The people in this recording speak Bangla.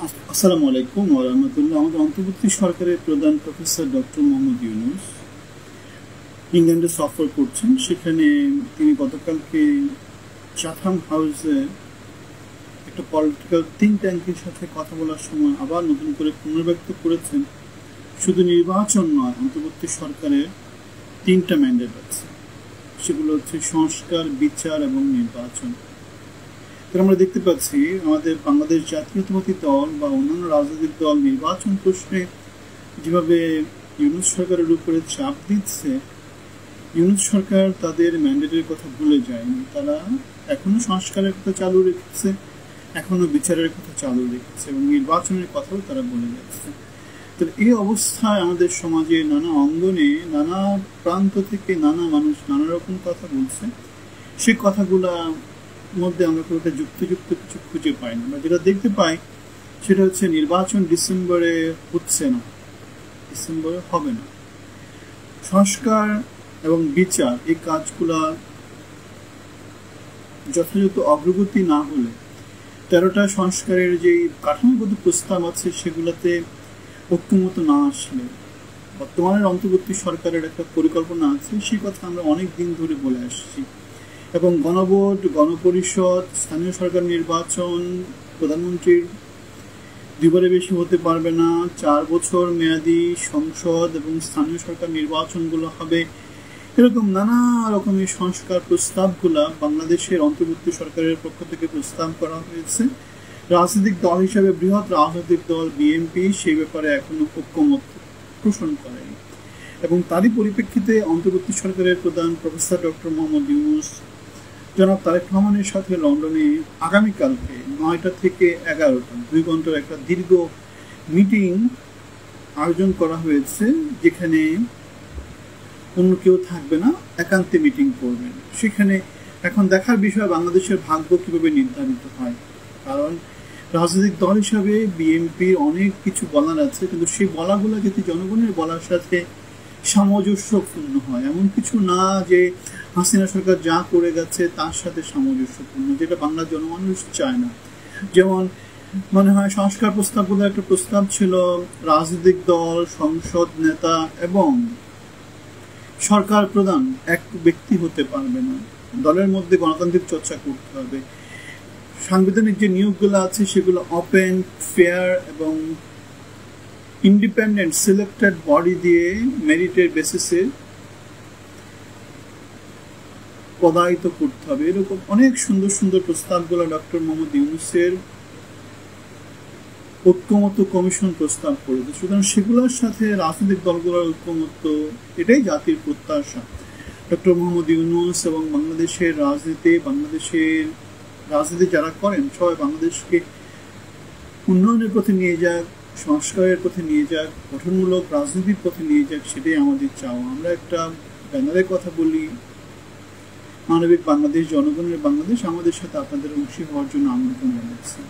আসসালামু আলাইকুম ওয়া রাহমাতুল্লাহ। আমাদের অন্তর্বর্তী সরকারের প্রধান প্রফেসর ডক্টর মোহাম্মদ ইউনূস ইংল্যান্ডে সফর করছেন। সেখানে তিনি গতকালকে চাথাম হাউসে একটা পলিটিক্যাল থিঙ্ক ট্যাঙ্কের সাথে কথা বলার সময় আবার নতুন করে পুনর্ব্যক্ত করেছেন শুধু নির্বাচন নয়, অন্তর্বর্তী সরকারের 3টা ম্যান্ডেট আছে। সেগুলো হচ্ছে সংস্কার, বিচার এবং নির্বাচন। আমরা দেখতে পাচ্ছি আমাদের বাংলাদেশ জাতীয়তাবাদী দল বা অন্যান্য রাজনৈতিক দল নির্বাচন প্রশ্নে যেভাবে ইউনূস সরকারের উপরে চাপ দিচ্ছে, ইউনূস সরকার তাদের ম্যান্ডেটের কথা ভুলে যায়নি। তারা এখনো সংস্কারের কথা চালু রেখেছে, এখনো বিচারের কথা চালু রেখেছে এবং নির্বাচনের কথাও তারা বলে যাচ্ছে। তো এই অবস্থায় আমাদের সমাজে নানা অঙ্গনে নানা প্রান্ত থেকে নানা মানুষ নানা রকম কথা বলছে। সেই কথাগুলা মধ্যে আমরা খুব একটা যুক্তিযুক্ত কিছু খুঁজে পাই না। আমরা যেটা দেখতে পাই সেটা হচ্ছে নির্বাচন ডিসেম্বরে হচ্ছে না, ডিসেম্বরে হবে না। সংস্কার এবং বিচার এই কাজগুলা যথাযথ অগ্রগতি না হলে 13টা সংস্কারের যে কাঠামোগত প্রস্তাব আছে সেগুলোতে ঐক্যমত না আসলে বর্তমানের অন্তর্বর্তী সরকারের একটা পরিকল্পনা আছে, সেই কথা আমরা অনেক দিন ধরে বলে আসছি। এবং গণভোট, গণপরিষদ, স্থানীয় সরকার নির্বাচন, প্রধানমন্ত্রীর 2বারে বেশি হতে পারবে না, 4 বছর মেয়াদী সংসদ এবং স্থানীয় সরকার নির্বাচনগুলো হবে, এরকম নানা রকমের সংস্কার প্রস্তাবগুলা বাংলাদেশের অন্তর্বর্তী সরকারের পক্ষ থেকে প্রস্তাব করা হয়েছে। রাজনৈতিক দল হিসাবে বৃহৎ রাজনৈতিক দল বিএনপি সেই ব্যাপারে এখনো ঐক্যমত পোষণ করেনি এবং তারই পরিপ্রেক্ষিতে অন্তর্বর্তী সরকারের প্রধান প্রফেসর ডক্টর মোহাম্মদ ইউনূস জনাব তারেক রহমানের সাথে লন্ডনে আগামীকালকে 9টা থেকে 11টা 2 ঘন্টার একটা দীর্ঘ মিটিং আয়োজন করা হয়েছে, যেখানে অন্য কেউ থাকবে না, একান্তে মিটিং করবেন। সেখানে এখন দেখার বিষয় বাংলাদেশের ভাগ্য কিভাবে নির্ধারিত হয়। কারণ রাজনৈতিক দল হিসাবে বিএনপির অনেক কিছু বলার আছে, কিন্তু সেই বলাগুলো যদি জনগণের বলার সাথে সামঞ্জস্যপূর্ণ হয়, এমন কিছু না যে হাসিনা সরকার যা করে গেছে তার সাথে সামঞ্জস্যপূর্ণ, যেটা বাংলার জনমানুষ চায় না। যেমন মনে হয় সংস্কার প্রস্তাবগুলো একটা প্রস্তাব ছিল রাজনৈতিক দল, সংসদ নেতা এবং সরকার প্রধান এক ব্যক্তি হতে পারবে না, দলের মধ্যে গণতান্ত্রিক চর্চা করতে হবে। সাংবিধানিক যে নিয়োগগুলো আছে সেগুলো ওপেন, ফেয়ার এবং ইন্ডিপেন্ডেন্ট সিলেক্টেড বডি দিয়ে মেরিটের বেসিসে পদায়িত করতে হবে। এরকম অনেক সুন্দর সুন্দর প্রস্তাবগুলো ডক্টর মোহাম্মদ ইউনূসের ঐক্যমত কমিশন প্রস্তাব করেছে। সুতরাং সেগুলোর সাথে রাজনৈতিক দলগুলোর ঐক্যমত, এটাই জাতির প্রত্যাশা। ডক্টর মোহাম্মদ ইউনূস এবং বাংলাদেশের রাজনীতি যারা করেন সবাই বাংলাদেশকে উন্নয়নের পথে নিয়ে যাক, সংস্কারের পথে নিয়ে যাক, গঠনমূলক রাজনীতির পথে নিয়ে যাক, সেটাই আমাদের চাওয়া। আমরা একটা ব্যানারের কথা বলি, মানবিক বাংলাদেশ, জনগণের বাংলাদেশ। আমাদের সাথে আপনাদের অংশী হওয়ার জন্য আমন্ত্রণ জানাচ্ছি।